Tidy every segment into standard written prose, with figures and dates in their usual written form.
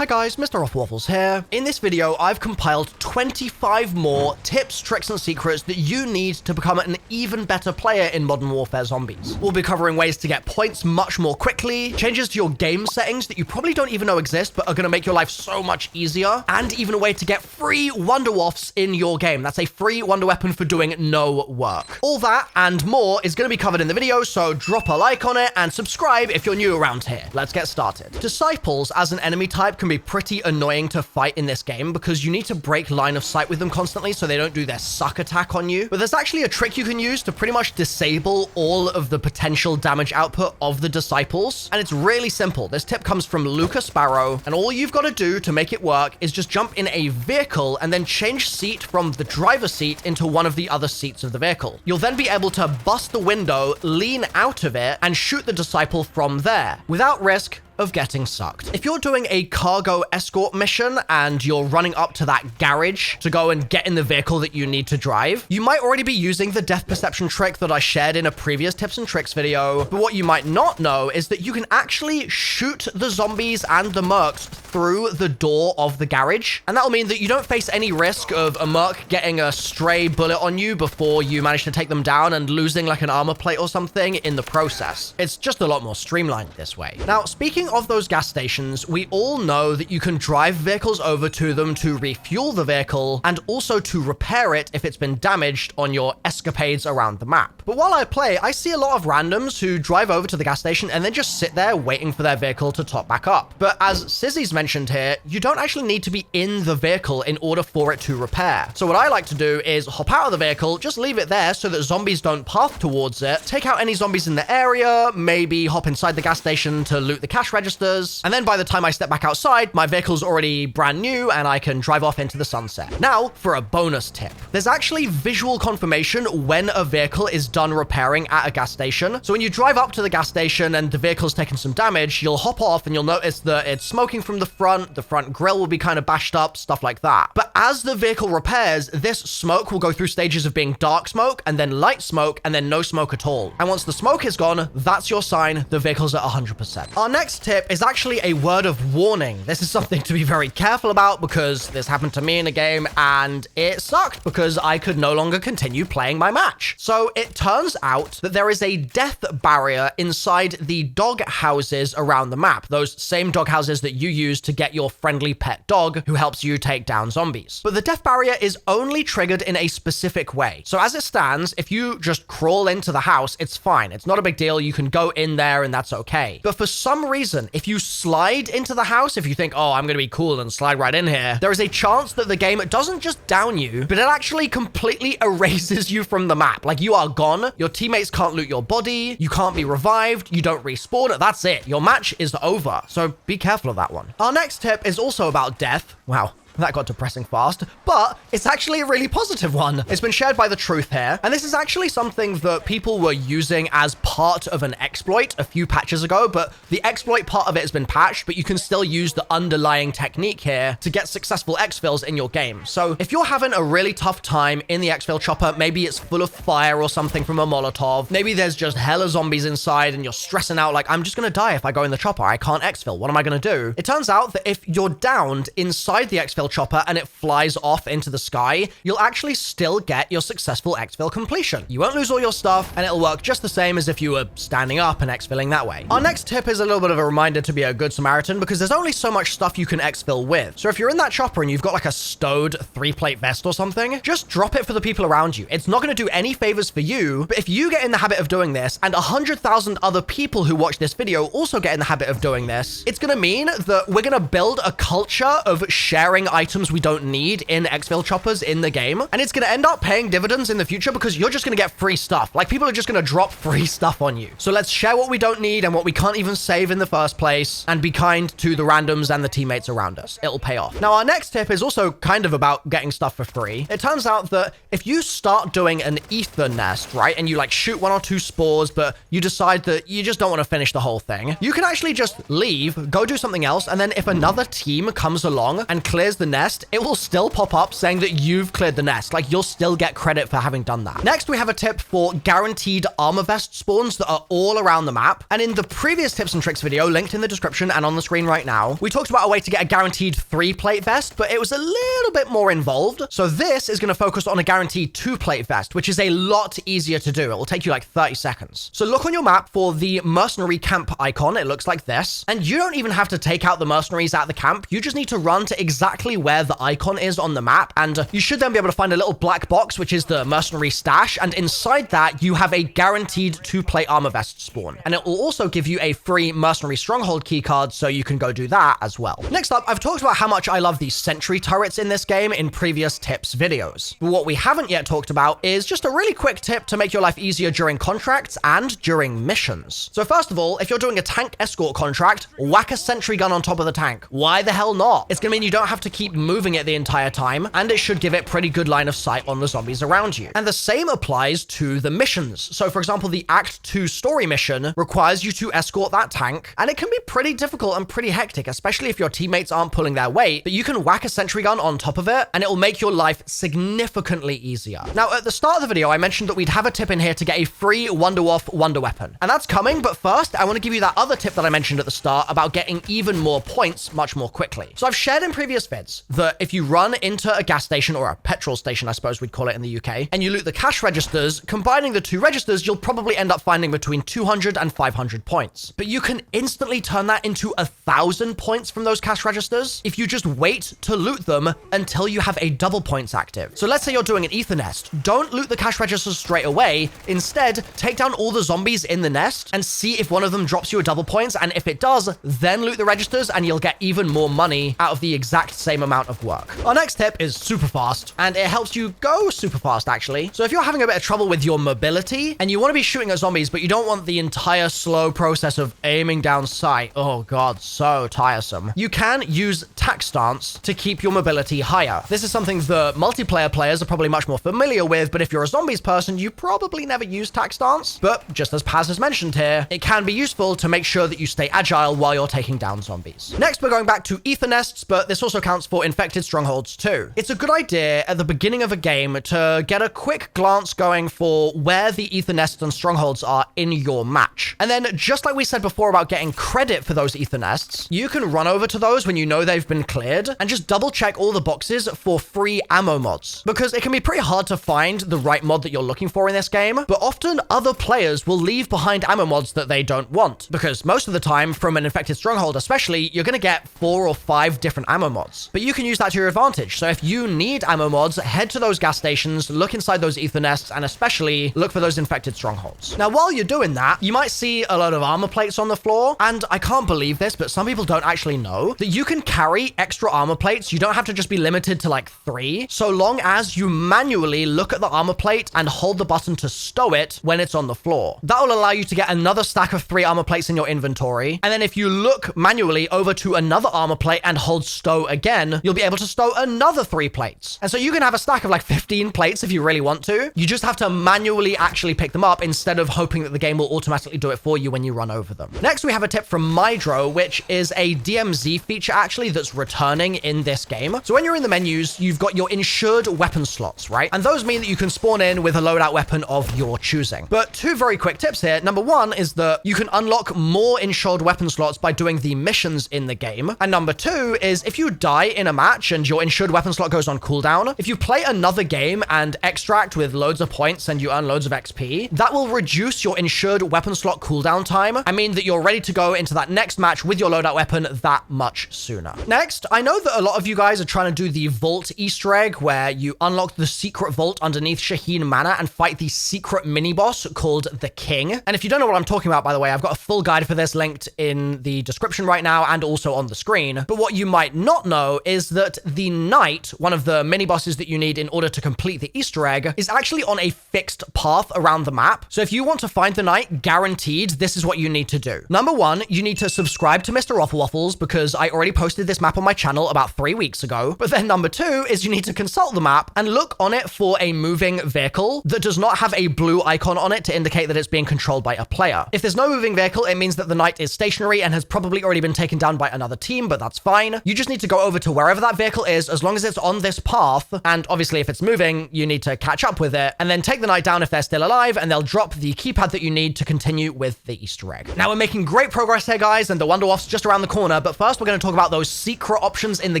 Hi guys, MrRoflWaffles here. In this video, I've compiled 25 more tips, tricks, and secrets that you need to become an even better player in Modern Warfare Zombies. We'll be covering ways to get points much more quickly, changes to your game settings that you probably don't even know exist but are going to make your life so much easier, and even a way to get free Wonderwaffles in your game. That's a free wonder weapon for doing no work. All that and more is going to be covered in the video, so drop a like on it and subscribe if you're new around here. Let's get started. Disciples as an enemy type can be pretty annoying to fight in this game because you need to break line of sight with them constantly so they don't do their suck attack on you. But there's actually a trick you can use to pretty much disable all of the potential damage output of the disciples. And it's really simple. This tip comes from Lucas Sparrow, and all you've got to do to make it work is just jump in a vehicle and then change seat from the driver's seat into one of the other seats of the vehicle. You'll then be able to bust the window, lean out of it, and shoot the disciple from there without risk of getting sucked. If you're doing a cargo escort mission and you're running up to that garage to go and get in the vehicle that you need to drive, you might already be using the depth perception trick that I shared in a previous tips and tricks video. But what you might not know is that you can actually shoot the zombies and the mercs through the door of the garage. And that'll mean that you don't face any risk of a merc getting a stray bullet on you before you manage to take them down and losing like an armor plate or something in the process. It's just a lot more streamlined this way. Now, speaking of those gas stations, we all know that you can drive vehicles over to them to refuel the vehicle and also to repair it if it's been damaged on your escapades around the map. But while I play, I see a lot of randoms who drive over to the gas station and then just sit there waiting for their vehicle to top back up. But as Sizzy's mentioned here, you don't actually need to be in the vehicle in order for it to repair. So what I like to do is hop out of the vehicle, just leave it there so that zombies don't path towards it, take out any zombies in the area, maybe hop inside the gas station to loot the cash registers, and then by the time I step back outside, my vehicle's already brand new and I can drive off into the sunset. Now, for a bonus tip. There's actually visual confirmation when a vehicle is done repairing at a gas station. So when you drive up to the gas station and the vehicle's taken some damage, you'll hop off and you'll notice that it's smoking from the front grill will be kind of bashed up, stuff like that. But as the vehicle repairs, this smoke will go through stages of being dark smoke and then light smoke and then no smoke at all. And once the smoke is gone, that's your sign the vehicle's at 100%. Our next tip is actually a word of warning. This is something to be very careful about because this happened to me in a game and it sucked because I could no longer continue playing my match. So it turns out that there is a death barrier inside the dog houses around the map. Those same dog houses that you use to get your friendly pet dog who helps you take down zombies. But the death barrier is only triggered in a specific way. So as it stands, if you just crawl into the house, it's fine. It's not a big deal. You can go in there and that's okay. But for some reason, if you slide into the house, if you think, oh, I'm going to be cool and slide right in here, there is a chance that the game doesn't just down you, but it actually completely erases you from the map. Like, you are gone. Your teammates can't loot your body. You can't be revived. You don't respawn. That's it. Your match is over. So be careful of that one. Our next tip is also about death. Wow. That got depressing fast, but it's actually a really positive one. It's been shared by The Truth here, and this is actually something that people were using as part of an exploit a few patches ago, but the exploit part of it has been patched, but you can still use the underlying technique here to get successful exfils in your game. So if you're having a really tough time in the exfil chopper, maybe it's full of fire or something from a Molotov, maybe there's just hella zombies inside and you're stressing out like, I'm just gonna die if I go in the chopper, I can't exfil, what am I gonna do? It turns out that if you're downed inside the exfil chopper and it flies off into the sky, you'll actually still get your successful exfil completion. You won't lose all your stuff and it'll work just the same as if you were standing up and exfilling that way. Our next tip is a little bit of a reminder to be a good Samaritan because there's only so much stuff you can exfil with. So if you're in that chopper and you've got like a stowed 3-plate vest or something, just drop it for the people around you. It's not going to do any favors for you, but if you get in the habit of doing this and 100,000 other people who watch this video also get in the habit of doing this, it's going to mean that we're going to build a culture of sharing items we don't need in exfil choppers in the game, and it's going to end up paying dividends in the future because you're just going to get free stuff. Like, people are just going to drop free stuff on you. So let's share what we don't need and what we can't even save in the first place and be kind to the randoms and the teammates around us. It'll pay off. Now, our next tip is also kind of about getting stuff for free. It turns out that if you start doing an ether nest, right, and you like shoot 1 or 2 spores, but you decide that you just don't want to finish the whole thing, you can actually just leave, go do something else, and then if another team comes along and clears the nest, it will still pop up saying that you've cleared the nest. Like, you'll still get credit for having done that. Next, we have a tip for guaranteed armor vest spawns that are all around the map. And in the previous tips and tricks video, linked in the description and on the screen right now, we talked about a way to get a guaranteed 3-plate vest, but it was a little bit more involved. So this is going to focus on a guaranteed 2-plate vest, which is a lot easier to do. It will take you like 30 seconds. So look on your map for the mercenary camp icon. It looks like this. And you don't even have to take out the mercenaries at the camp. You just need to run to exactly where the icon is on the map. And you should then be able to find a little black box, which is the mercenary stash. And inside that, you have a guaranteed 2-plate armor vest spawn. And it will also give you a free mercenary stronghold keycard, so you can go do that as well. Next up, I've talked about how much I love the sentry turrets in this game in previous tips videos. But what we haven't yet talked about is just a really quick tip to make your life easier during contracts and during missions. So first of all, if you're doing a tank escort contract, whack a sentry gun on top of the tank. Why the hell not? It's gonna mean you don't have to keep moving it the entire time, and it should give it pretty good line of sight on the zombies around you. And the same applies to the missions. So for example, the Act 2 story mission requires you to escort that tank, and it can be pretty difficult and pretty hectic, especially if your teammates aren't pulling their weight, but you can whack a sentry gun on top of it, and it will make your life significantly easier. Now, at the start of the video, I mentioned that we'd have a tip in here to get a free Wonder Weapon, and that's coming, but first, I want to give you that other tip that I mentioned at the start about getting even more points much more quickly. So I've shared in previous vids that if you run into a gas station, or a petrol station, I suppose we'd call it in the UK, and you loot the cash registers, combining the two registers, you'll probably end up finding between 200 and 500 points. But you can instantly turn that into 1,000 points from those cash registers if you just wait to loot them until you have a double points active. So let's say you're doing an ether nest. Don't loot the cash registers straight away. Instead, take down all the zombies in the nest and see if one of them drops you a double points. And if it does, then loot the registers and you'll get even more money out of the exact same amount of work. Our next tip is super fast, and it helps you go super fast actually. So if you're having a bit of trouble with your mobility and you want to be shooting at zombies, but you don't want the entire slow process of aiming down sight, oh god, so tiresome, you can use tack stance to keep your mobility higher. This is something the multiplayer players are probably much more familiar with, but if you're a zombies person, you probably never use tack stance. But just as Paz has mentioned here, it can be useful to make sure that you stay agile while you're taking down zombies. Next, we're going back to ether nests, but this also counts for infected strongholds too. It's a good idea at the beginning of a game to get a quick glance going for where the ether nests and strongholds are in your match. And then, just like we said before about getting credit for those ether nests, you can run over to those when you know they've been cleared and just double check all the boxes for free ammo mods, because it can be pretty hard to find the right mod that you're looking for in this game, but often other players will leave behind ammo mods that they don't want, because most of the time from an infected stronghold especially, you're going to get 4 or 5 different ammo mods, but you can use that to your advantage. So if you need ammo mods, head to those gas stations, look inside those ether nests, and especially look for those infected strongholds. Now, while you're doing that, you might see a lot of armor plates on the floor, and I can't believe this, but some people don't actually know that you can carry extra armor plates. You don't have to just be limited to like 3, so long as you manually look at the armor plate and hold the button to stow it when it's on the floor. That will allow you to get another stack of 3 armor plates in your inventory, and then if you look manually over to another armor plate and hold stow again, you'll be able to stow another 3 plates. And so you can have a stack of like 15 plates if you really want to. You just have to manually actually pick them up instead of hoping that the game will automatically do it for you when you run over them. Next, we have a tip from Milo, which is a DMZ feature actually that's returning in this game. So when you're in the menus, you've got your insured weapon slots, right? And those mean that you can spawn in with a loadout weapon of your choosing. But 2 very quick tips here. Number 1 is that you can unlock more insured weapon slots by doing the missions in the game. And number 2 is if you die in a match and your insured weapon slot goes on cooldown, if you play another game and extract with loads of points and you earn loads of XP, that will reduce your insured weapon slot cooldown time. I mean that you're ready to go into that next match with your loadout weapon that much sooner. Next, I know that a lot of you guys are trying to do the vault Easter egg where you unlock the secret vault underneath Shaheen Manor and fight the secret mini boss called the King. And if you don't know what I'm talking about, by the way, I've got a full guide for this linked in the description right now and also on the screen. But what you might not know is that the Knight, one of the mini bosses that you need in order to complete the Easter egg, is actually on a fixed path around the map. So if you want to find the Knight, guaranteed, this is what you need to do. Number 1, you need to subscribe to MrRoflWaffles because I already posted this map on my channel about 3 weeks ago. But then number 2 is you need to consult the map and look on it for a moving vehicle that does not have a blue icon on it to indicate that it's being controlled by a player. If there's no moving vehicle, it means that the Knight is stationary and has probably already been taken down by another team, but that's fine. You just need to go over to to wherever that vehicle is, as long as it's on this path. And obviously, if it's moving, you need to catch up with it, and then take the knight down if they're still alive, and they'll drop the keypad that you need to continue with the Easter egg. Now, we're making great progress here, guys, and the Wonderwaffle's just around the corner, but first we're going to talk about those secret options in the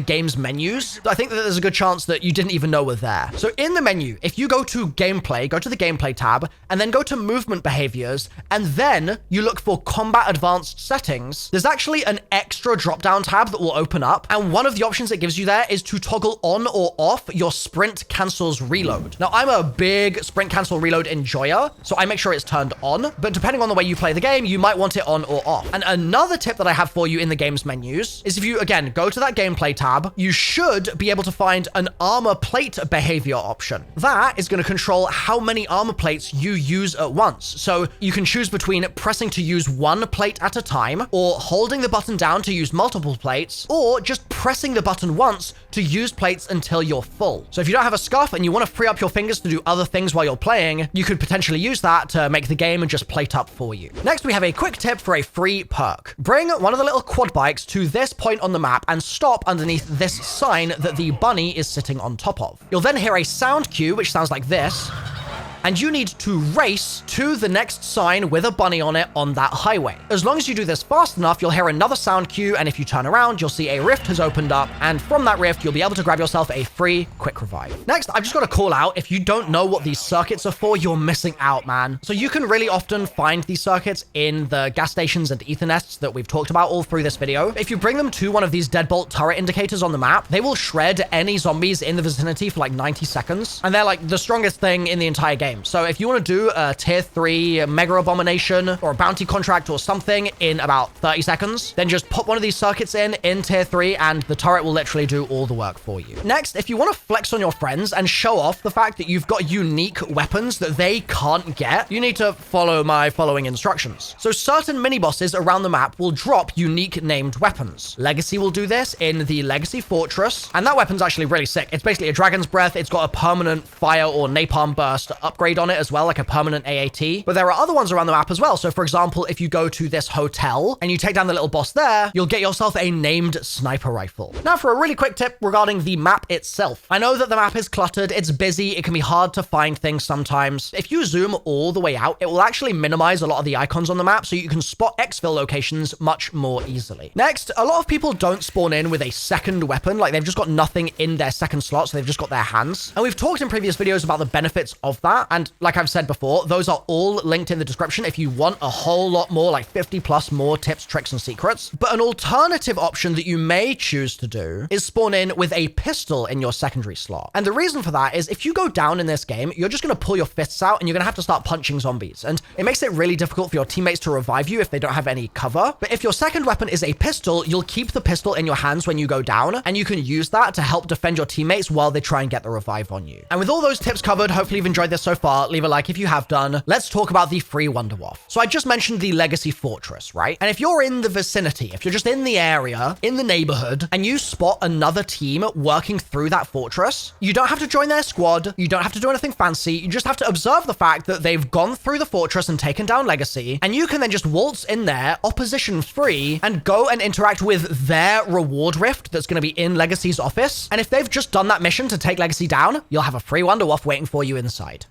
game's menus. I think that there's a good chance that you didn't even know were there. So in the menu, if you go to gameplay, go to the gameplay tab, and then go to movement behaviors, and then you look for combat advanced settings, there's actually an extra drop-down tab that will open up, and one of the options it gives you there is to toggle on or off your sprint cancels reload. Now, I'm a big sprint cancel reload enjoyer, so I make sure it's turned on, but depending on the way you play the game, you might want it on or off. And another tip that I have for you in the game's menus is if you, again, go to that gameplay tab, you should be able to find an armor plate behavior option. That is going to control how many armor plates you use at once. So you can choose between pressing to use one plate at a time, or holding the button down to use multiple plates, or just pressing the button once to use plates until you're full. So if you don't have a scuff and you want to free up your fingers to do other things while you're playing, you could potentially use that to make the game and just plate up for you. Next, we have a quick tip for a free perk. Bring one of the little quad bikes to this point on the map and stop underneath this sign that the bunny is sitting on top of. You'll then hear a sound cue, which sounds like this, and you need to race to the next sign with a bunny on it on that highway. As long as you do this fast enough, you'll hear another sound cue, and if you turn around, you'll see a rift has opened up, and from that rift, you'll be able to grab yourself a free quick revive. Next, I've just got to call out, if you don't know what these circuits are for, you're missing out, man. So you can really often find these circuits in the gas stations and ethernests that we've talked about all through this video. If you bring them to one of these deadbolt turret indicators on the map, they will shred any zombies in the vicinity for like 90 seconds, and they're like the strongest thing in the entire game. So if you want to do a tier 3 mega abomination or a bounty contract or something in about 30 seconds, then just put one of these circuits in tier 3 and the turret will literally do all the work for you. Next, if you want to flex on your friends and show off the fact that you've got unique weapons that they can't get, you need to follow my following instructions. So certain mini bosses around the map will drop unique named weapons. Legacy will do this in the Legacy Fortress, and that weapon's actually really sick. It's basically a dragon's breath. It's got a permanent fire or napalm burst upgrade on it as well, like a permanent AAT. But there are other ones around the map as well. So for example, if you go to this hotel and you take down the little boss there, you'll get yourself a named sniper rifle. Now for a really quick tip regarding the map itself. I know that the map is cluttered, it's busy, it can be hard to find things sometimes. If you zoom all the way out, it will actually minimize a lot of the icons on the map so you can spot exfil locations much more easily. Next, a lot of people don't spawn in with a second weapon, like they've just got nothing in their second slot, so they've just got their hands. And we've talked in previous videos about the benefits of that, and like I've said before, those are all linked in the description if you want a whole lot more, like 50 plus more tips, tricks, and secrets. But an alternative option that you may choose to do is spawn in with a pistol in your secondary slot. And the reason for that is if you go down in this game, you're just going to pull your fists out and you're going to have to start punching zombies. And it makes it really difficult for your teammates to revive you if they don't have any cover. But if your second weapon is a pistol, you'll keep the pistol in your hands when you go down, and you can use that to help defend your teammates while they try and get the revive on you. And with all those tips covered, hopefully you've enjoyed this so far. Leave a like if you have done. Let's talk about the free Wonderwaff. So I just mentioned the Legacy Fortress, right? And if you're in the vicinity, if you're just in the area, in the neighborhood, and you spot another team working through that fortress, you don't have to join their squad. You don't have to do anything fancy. You just have to observe the fact that they've gone through the fortress and taken down Legacy, and you can then just waltz in there, opposition free, and go and interact with their reward rift that's going to be in Legacy's office. And if they've just done that mission to take Legacy down, you'll have a free Wonderwaff waiting for you inside.